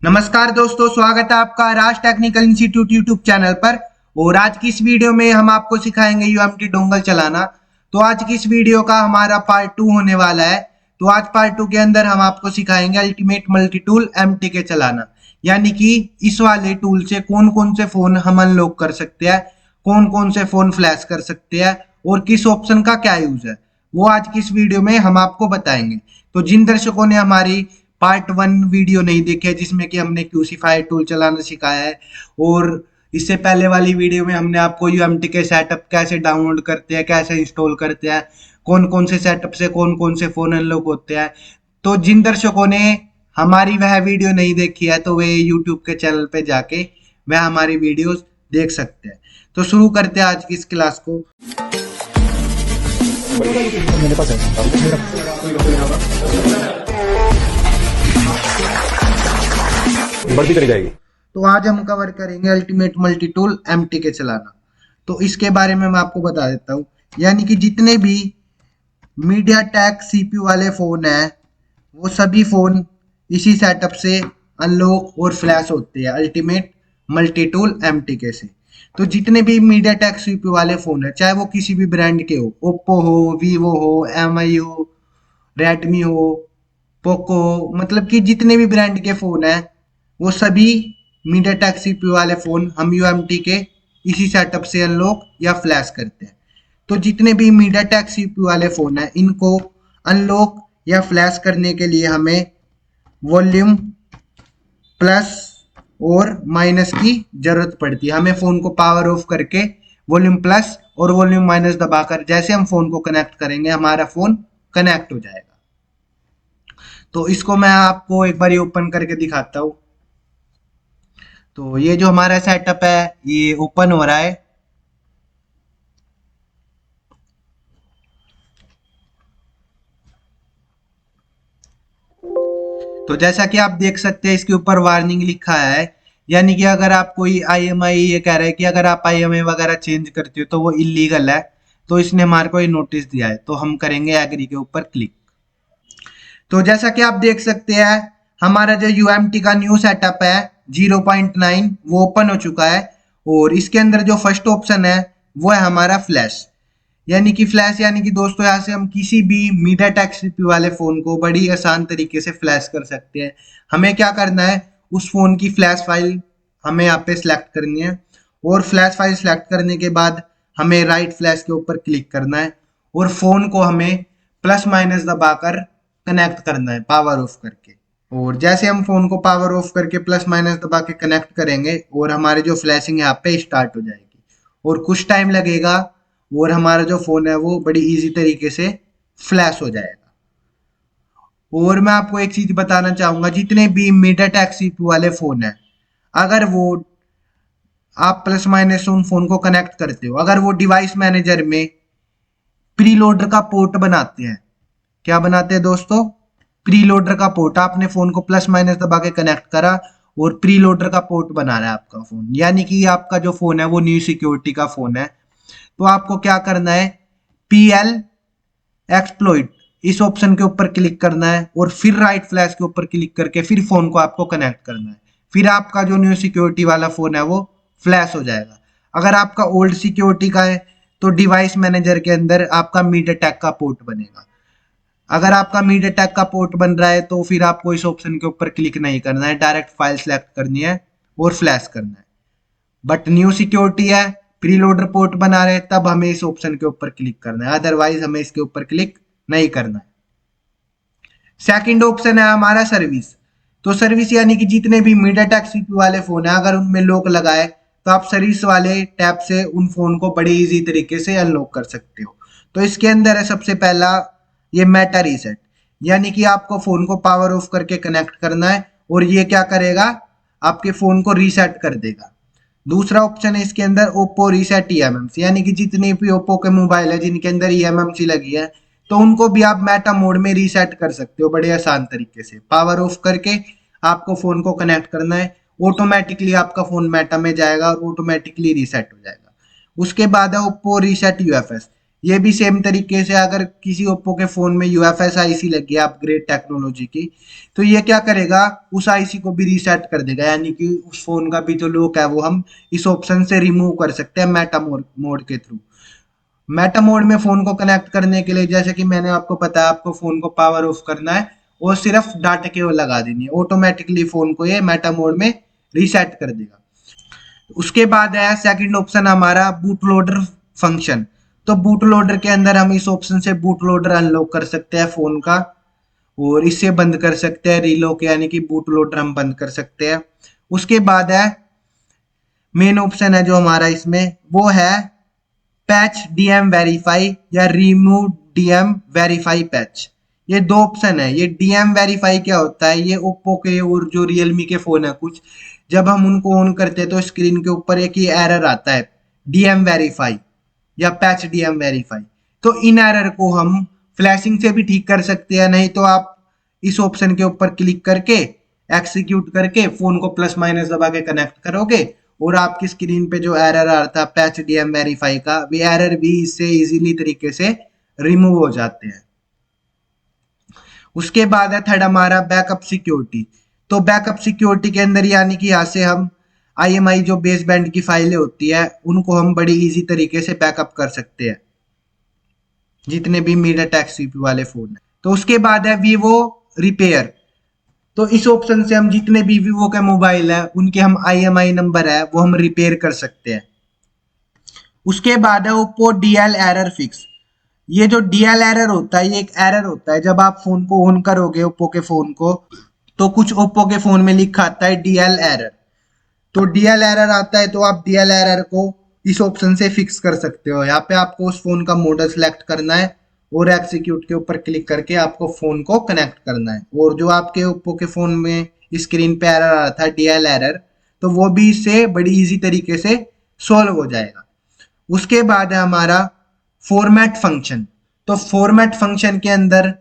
नमस्कार दोस्तों, स्वागत है आपका राज टेक्निकल इंस्टीट्यूट यूट्यूब चैनल पर। और आज की इस वीडियो में हम आपको सिखाएंगे यूएमटी डोंगल चलाना। तो आज की इस वीडियो का हमारा पार्ट 2 होने वाला है। तो आज पार्ट 2 के अंदर हम आपको सिखाएंगे अल्टीमेट मल्टी टूल एमटीके चलाना, यानी कि इस वाले टूल से कौन कौन से फोन हम अनलॉक कर सकते हैं, कौन कौन से फोन फ्लैश कर सकते हैं और किस ऑप्शन का क्या यूज है, वो आज की इस वीडियो में हम आपको बताएंगे। तो जिन दर्शकों ने हमारी पार्ट 1 वीडियो नहीं देखे जिसमें कि हमने क्यूसीफाई टूल चलाना सिखाया है, और इससे पहले वाली वीडियो में हमने आपको यूएमटी के सेटअप कैसे डाउनलोड करते हैं, कैसे इंस्टॉल करते हैं, कौन कौन से सेटअप से कौन कौन से फोन अनलॉक होते हैं, तो जिन दर्शकों ने हमारी वह वीडियो नहीं देखी है तो वे यूट्यूब के चैनल पे जाके वह हमारी वीडियोस देख सकते हैं। तो शुरू करते हैं आज की इस क्लास को। मेरे पास बढ़ती करी जाएगी। तो आज हम कवर करेंगे अल्टीमेट मल्टी टूल एमटीके चलाना। तो इसके बारे में मैं आपको बता देता हूँ, यानी कि जितने भी मीडियाटेक सीपीयू वाले फोन हैं वो सभी फोन इसी सेटअप से अनलॉक और फ्लैश होते हैं अल्टीमेट मल्टी टूल एमटीके से। तो जितने भी मीडियाटेक सीपीयू वाले फोन है, चाहे वो किसी भी ब्रांड के हो, ओप्पो हो, वीवो हो, एमआई हो, रेडमी हो, पोको हो, मतलब कि जितने भी ब्रांड के फोन है वो सभी मीडियाटेक सीपीयू वाले फोन हम यूएमटी के इसी सेटअप से अनलॉक या फ्लैश करते हैं। तो जितने भी मीडियाटेक सीपीयू वाले फोन है इनको अनलॉक या फ्लैश करने के लिए हमें वॉल्यूम प्लस और माइनस की जरूरत पड़ती है। हमें फोन को पावर ऑफ करके वॉल्यूम प्लस और वॉल्यूम माइनस दबाकर जैसे हम फोन को कनेक्ट करेंगे हमारा फोन कनेक्ट हो जाएगा। तो इसको मैं आपको एक बार ओपन करके दिखाता हूँ। तो ये जो हमारा सेटअप है ये ओपन हो रहा है। तो जैसा कि आप देख सकते हैं इसके ऊपर वार्निंग लिखा है, यानी कि अगर आप कोई आईएमआई ये कह रहा है कि अगर आप आईएमआई वगैरह चेंज करते हो तो वो इलीगल है। तो इसने हमारे को ये नोटिस दिया है, तो हम करेंगे एग्री के ऊपर क्लिक। तो जैसा कि आप देख सकते हैं हमारा जो यूएमटी का न्यू सेटअप है 0.9 वो ओपन हो चुका है। और इसके अंदर जो फर्स्ट ऑप्शन है वो है हमारा फ्लैश, यानी कि फ्लैश, यानी कि दोस्तों यहाँ से हम किसी भी मीडियाटेक सीपीयू वाले फोन को बड़ी आसान तरीके से फ्लैश कर सकते हैं। हमें क्या करना है, उस फोन की फ्लैश फाइल हमें यहाँ पे सिलेक्ट करनी है और फ्लैश फाइल सिलेक्ट करने के बाद हमें राइट फ्लैश के ऊपर क्लिक करना है और फोन को हमें प्लस माइनस दबाकर कनेक्ट करना है पावर ऑफ करके। और जैसे हम फोन को पावर ऑफ करके प्लस माइनस दबा के कनेक्ट करेंगे और हमारे जो फ्लैशिंग यहाँ पे स्टार्ट हो जाएगी और कुछ टाइम लगेगा और हमारा जो फोन है वो बड़ी इजी तरीके से फ्लैश हो जाएगा। और मैं आपको एक चीज बताना चाहूंगा, जितने भी मीडियाटेक सीपीयू वाले फोन है अगर वो आप प्लस माइनस उन फोन को कनेक्ट करते हो, अगर वो डिवाइस मैनेजर में प्रीलोडर का पोर्ट बनाते हैं, क्या बनाते हैं दोस्तों, प्रीलोडर का पोर्ट, आपने फोन को प्लस माइनस दबा के कनेक्ट करा और प्रीलोडर का पोर्ट बना रहा है आपका फोन, यानी कि आपका जो फोन है वो न्यू सिक्योरिटी का फोन है। तो आपको क्या करना है, PL एक्सप्लॉइट इस ऑप्शन के ऊपर क्लिक करना है और फिर राइट फ्लैश के ऊपर क्लिक करके फिर फोन को आपको कनेक्ट करना है। फिर आपका जो न्यू सिक्योरिटी वाला फोन है वो फ्लैश हो जाएगा। अगर आपका ओल्ड सिक्योरिटी का है तो डिवाइस मैनेजर के अंदर आपका मीडियाटेक का पोर्ट बनेगा। अगर आपका मीडियाटेक का पोर्ट बन रहा है तो फिर आपको इस ऑप्शन के ऊपर क्लिक नहीं करना है, डायरेक्ट फाइल सेलेक्ट करनी है और फ्लैश करना है। बट न्यू सिक्योरिटी है, प्रीलोडर पोर्ट बना रहे तब हमें इस ऑप्शन के ऊपर क्लिक करना है, अदरवाइज हमें इसके ऊपर क्लिक नहीं करना है। सेकंड ऑप्शन है हमारा सर्विस। तो सर्विस यानी कि जितने भी मीडियाटेक सीपीयू वाले फोन है अगर उनमें लॉक लगाए तो आप सर्विस वाले टैब से उन फोन को बड़ी इजी तरीके से अनलॉक कर सकते हो। तो इसके अंदर है सबसे पहला ये मेटा रीसेट, यानी कि आपको फोन को पावर ऑफ करके कनेक्ट करना है और ये क्या करेगा, आपके फोन को रीसेट कर देगा। दूसरा ऑप्शन है इसके अंदर ओप्पो रीसेट ईएमएमसी, यानी कि जितने भी ओप्पो के मोबाइल है जिनके अंदर ईएमएमसी लगी है तो उनको भी आप मेटा मोड में रीसेट कर सकते हो बड़े आसान तरीके से। पावर ऑफ करके आपको फोन को कनेक्ट करना है, ऑटोमेटिकली आपका फोन मेटा में जाएगा और ऑटोमेटिकली रीसेट हो जाएगा। उसके बाद है ओप्पो रीसेट यूएफएस, ये भी सेम तरीके से अगर किसी ओप्पो के फोन में यूएफएस आईसी लगी है अपग्रेड टेक्नोलॉजी की, तो ये क्या करेगा, उस आईसी को भी रीसेट कर देगा, यानी कि उस फोन का भी जो लॉक है वो हम इस ऑप्शन से रिमूव कर सकते हैं मेटा मोड के थ्रू। मेटा मोड में फोन को कनेक्ट करने के लिए जैसे कि मैंने आपको बताया, आपको फोन को पावर ऑफ करना है और सिर्फ डाटा केबल लगा देनी है, ऑटोमेटिकली फोन को ये मेटा मोड में रीसेट कर देगा। उसके बाद है सेकंड ऑप्शन हमारा बूट लोडर फंक्शन। तो बूट लोडर के अंदर हम इस ऑप्शन से बूट लोडर अनलॉक कर सकते हैं फोन का, और इसे बंद कर सकते हैं रीलॉक, यानी कि बूट लोडर हम बंद कर सकते हैं। उसके बाद है मेन ऑप्शन है जो हमारा इसमें, वो है पैच डीएम वेरीफाई या रिमूव डीएम वेरीफाई पैच। ये दो ऑप्शन है। ये डीएम वेरीफाई क्या होता है, ये ओप्पो के और जो रियलमी के फोन है कुछ, जब हम उनको ऑन करते हैं तो स्क्रीन के ऊपर एक ही एरर आता है, डीएम वेरीफाई या पैच डीएम वेरीफाई। तो इन एरर को हम फ्लैशिंग से भी ठीक कर सकते हैं, नहीं तो आप इस ऑप्शन के ऊपर क्लिक करके एक्सिक्यूट करके फोन को प्लस माइनस दबा के कनेक्ट करोगे और आपकी स्क्रीन पे जो एरर आ रहा था पैच डीएम वेरीफाई का, वे एरर भी इससे इजीली तरीके से रिमूव हो जाते हैं। उसके बाद है थर्ड हमारा बैकअप सिक्योरिटी। तो बैकअप सिक्योरिटी के अंदर यानी कि यहाँ से हम आईएमआई जो बेस बैंड की फाइलें होती है उनको हम बड़ी इजी तरीके से बैकअप कर सकते हैं, जितने भी मीडियाटेक सीपीयू वाले फोन है। तो उसके बाद है वीवो रिपेयर। तो इस ऑप्शन से हम जितने भी वीवो के मोबाइल है उनके हम आईएमआई नंबर है वो हम रिपेयर कर सकते हैं। उसके बाद है ओप्पो डीएल एरर फिक्स। ये जो डीएल एरर होता है, ये एक एरर होता है जब आप फोन को ऑन करोगे ओप्पो के फोन को, तो कुछ ओप्पो के फोन में लिखा आता है डीएल एरर। तो डीएल एरर आता है तो आप डीएल एरर को इस ऑप्शन से फिक्स कर सकते हो। यहाँ पे आपको उस फोन का मॉडल सेलेक्ट करना है और एक्सिक्यूट के ऊपर क्लिक करके आपको फोन को कनेक्ट करना है, और जो आपके ओप्पो के फोन में स्क्रीन पे एरर आ रहा था डीएल एरर, तो वो भी इससे बड़ी इजी तरीके से सॉल्व हो जाएगा। उसके बाद है हमारा फॉर्मेट फंक्शन। तो फॉर्मेट फंक्शन के अंदर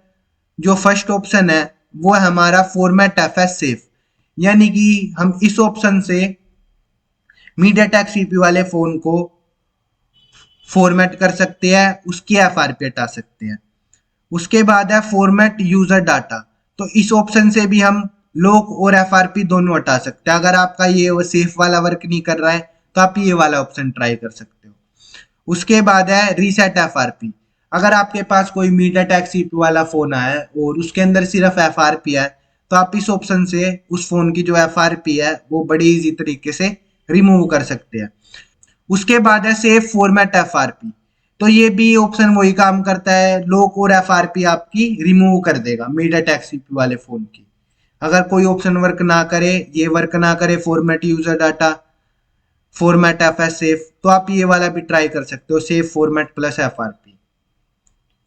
जो फर्स्ट ऑप्शन है वो है हमारा फॉर्मेट एफएस सेफ, यानी कि हम इस ऑप्शन से मीडियाटेक सीपीयू वाले फोन को फॉर्मेट कर सकते हैं, उसकी एफआरपी हटा सकते हैं। उसके बाद है फॉर्मेट यूजर डाटा। तो इस ऑप्शन से भी हम लॉक और एफआरपी दोनों हटा सकते हैं। अगर आपका ये सेफ वाला वर्क नहीं कर रहा है तो आप ये वाला ऑप्शन ट्राई कर सकते हो। उसके बाद है रीसेट एफआरपी। अगर आपके पास कोई मीडियाटेक सीपीयू वाला फोन है और उसके अंदर सिर्फ एफआरपी है, तो आप इस ऑप्शन से उस फोन की जो एफआरपी है वो बड़ी इजी तरीके से रिमूव कर सकते हैं। उसके बाद है सेफ फॉर्मेट एफआरपी। तो ये भी ऑप्शन वही काम करता है, लॉक और एफआरपी आपकी रिमूव कर देगा मीडियाटेक सीपीयू वाले फोन की। अगर कोई ऑप्शन वर्क ना करे, ये वर्क ना करे format user data, format FS safe, तो आप ये वाला भी ट्राई कर सकते हो, सेफ फॉर्मेट प्लस एफआरपी।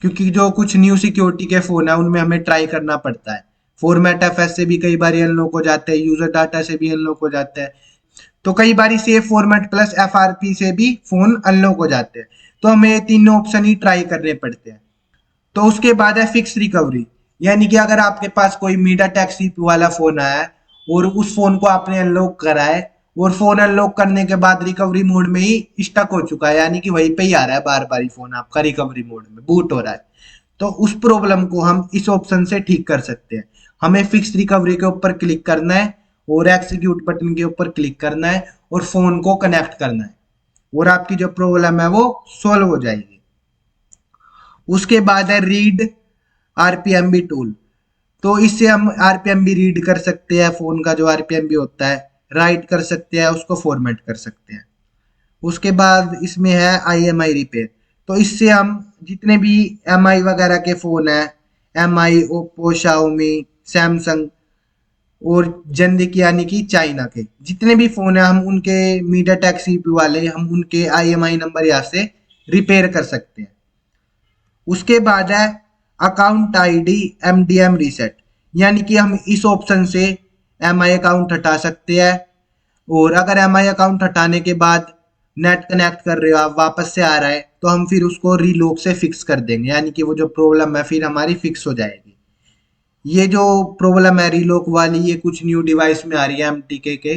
क्योंकि जो कुछ न्यू सिक्योरिटी के फोन है उनमें हमें ट्राई करना पड़ता है। फॉर्मेट एफएस से भी कई बार अनलॉक हो जाते हैं, यूजर डाटा से भी अनलॉक हो जाता है, तो कई बार सेफ फॉर्मेट प्लस एफआरपी से भी फोन अनलॉक हो जाते हैं। तो हमें ये तीनों ऑप्शन ही ट्राई करने पड़ते हैं। तो उसके बाद है फिक्स रिकवरी, यानी कि अगर आपके पास कोई मीडियाटेक सीपीयू वाला फोन आया है और उस फोन को आपने अनलॉक करा है और फोन अनलॉक करने के बाद रिकवरी मोड में ही स्टक हो चुका है, यानी कि वहीं पे ही आ रहा है बार बार ही फोन आपका रिकवरी मोड में बूट हो रहा है, तो उस प्रॉब्लम को हम इस ऑप्शन से ठीक कर सकते हैं। हमें फिक्स रिकवरी के ऊपर क्लिक करना है और एक्सिक्यूट बटन के ऊपर क्लिक करना है और फोन को कनेक्ट करना है और आपकी जो प्रॉब्लम है वो सॉल्व हो जाएगी। उसके बाद है रीड आरपीएमबी टूल। तो इससे हम आरपीएम भी रीड कर सकते हैं, फोन का जो आरपीएम भी होता है राइट कर सकते हैं, उसको फॉर्मेट कर सकते हैं। उसके बाद इसमें है आईएमआई रिपेयर। तो इससे हम जितने भी एमआई वगैरह के फोन है, एमआई, ओप्पो, शाओमी, सैमसंग और जनदिक यानी कि चाइना के जितने भी फोन है, हम उनके मीडियाटेक सीपीयू वाले हम उनके आईएमआई नंबर यहाँ से रिपेयर कर सकते हैं। उसके बाद है अकाउंट आईडी एमडीएम रीसेट, यानी कि हम इस ऑप्शन से एमआई अकाउंट हटा सकते हैं, और अगर एमआई अकाउंट हटाने के बाद नेट कनेक्ट कर रहे हो आप, वापस से आ रहा है, तो हम फिर उसको रीलॉक से फिक्स कर देंगे, यानी कि वो जो प्रॉब्लम है फिर हमारी फिक्स हो जाएगी। ये जो प्रॉब्लम है रीलॉक वाली, ये कुछ न्यू डिवाइस में आ रही है एमटीके के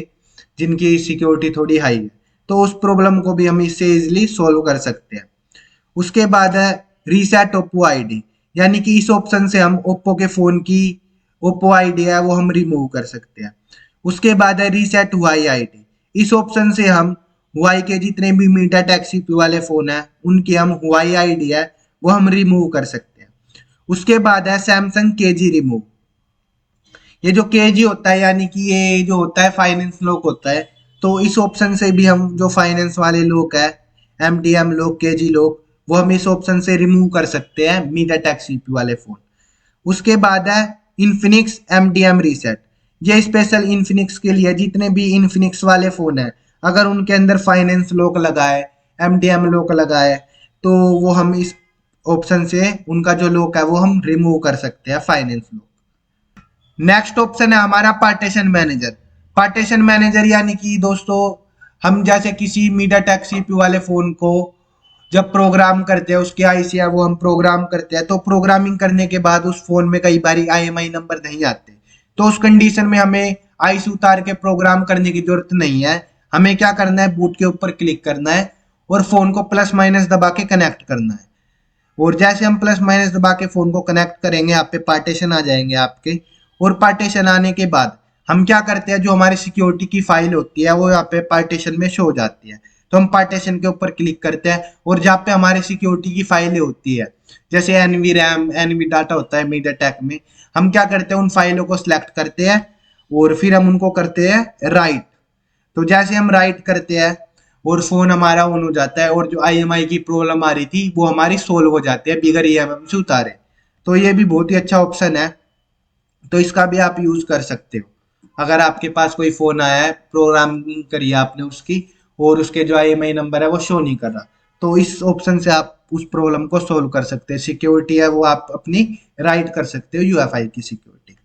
जिनकी सिक्योरिटी थोड़ी हाई है, तो उस प्रॉब्लम को भी हम इससे इजिली सॉल्व कर सकते हैं। उसके बाद है रीसेट ओप्पो आईडी, यानी कि इस ऑप्शन से हम ओप्पो के फोन की ओप्पो आईडी है वो हम रिमूव कर सकते हैं। उसके बाद है रीसेट हुआई आईडी, इस ऑप्शन से हम हुआई के जितने भी मीडिया टेक सीपीयू वाले फोन है उनकी हम हुआई आईडी है वो हम रिमूव कर सकते हैं। उसके बाद है सैमसंग केजी रिमूव, ये जो केजी होता है यानी कि ये जो होता है फाइनेंस लॉक होता है, तो इस ऑप्शन से भी हम जो फाइनेंस वाले लोग है एमडीएम लोग केजी लोग वो हम इस ऑप्शन से रिमूव कर सकते हैं मीडिया टेक सीपीयू वाले फोन। उसके बाद है इन्फिनिक्स एमडीएम रीसेट, ये स्पेशल इन्फिनिक्स के लिए जितने भी इन्फिनिक्स वाले फोन है अगर उनके अंदर फाइनेंस लॉक लगा है एमडीएम लॉक लगा है तो वो हम इस ऑप्शन से उनका जो लॉक है वो हम रिमूव कर सकते हैं फाइनेंस लॉक। नेक्स्ट ऑप्शन है हमारा पार्टीशन मैनेजर। पार्टीशन मैनेजर यानी कि दोस्तों हम जैसे किसी मीडिया टेक सीपीयू वाले फोन को जब प्रोग्राम करते हैं उसके आईसी है वो हम प्रोग्राम करते हैं, तो प्रोग्रामिंग करने के बाद उस फोन में कई बार आईएमआई नंबर नहीं आते, तो उस कंडीशन में हमें आईसी उतार के प्रोग्राम करने की जरूरत नहीं है। हमें क्या करना है, बूट के ऊपर क्लिक करना है और फोन को प्लस माइनस दबा के कनेक्ट करना है। और जैसे हम प्लस माइनस दबा के फोन को कनेक्ट करेंगे यहाँ पे पार्टीशन आ जाएंगे आपके, और पार्टीशन आने के बाद हम क्या करते हैं जो हमारी सिक्योरिटी की फाइल होती है वो यहाँ पे पार्टीशन में शो हो जाती है, तो हम पार्टीशन के ऊपर क्लिक करते हैं और जहाँ पे हमारी सिक्योरिटी की फाइलें होती है जैसे एनवी रैम एनवी डाटा होता है मीडिया टेक में, हम क्या करते हैं उन फाइलों को सिलेक्ट करते हैं और फिर हम उनको करते हैं राइट। तो जैसे हम राइट करते हैं और फोन हमारा ऑन हो जाता है और जो आईएमआई की प्रॉब्लम आ रही थी वो हमारी सोल्व हो जाती है बिगर ईएमएम से उतारे। तो ये भी बहुत ही अच्छा ऑप्शन है, तो इसका भी आप यूज कर सकते हो। अगर आपके पास कोई फोन आया है प्रोग्रामिंग करी आपने उसकी और उसके जो आईएमआई नंबर है वो शो नहीं कर रहा, तो इस ऑप्शन से आप उस प्रॉब्लम को सोल्व कर सकते हैं। सिक्योरिटी है वो आप अपनी राइट कर सकते हो यूएफआई की सिक्योरिटी।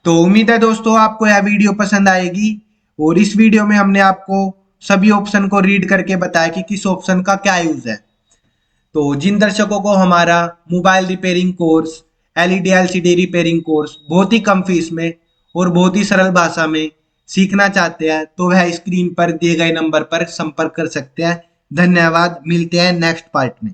तो उम्मीद है दोस्तों आपको यह वीडियो पसंद आएगी, और इस वीडियो में हमने आपको सभी ऑप्शन को रीड करके बताया कि किस ऑप्शन का क्या यूज है। तो जिन दर्शकों को हमारा mobile repairing course LED LCD repairing course बहुत ही कम फीस में और बहुत ही सरल भाषा में सीखना चाहते हैं तो वह स्क्रीन पर दिए गए नंबर पर संपर्क कर सकते हैं। धन्यवाद, मिलते हैं नेक्स्ट पार्ट में।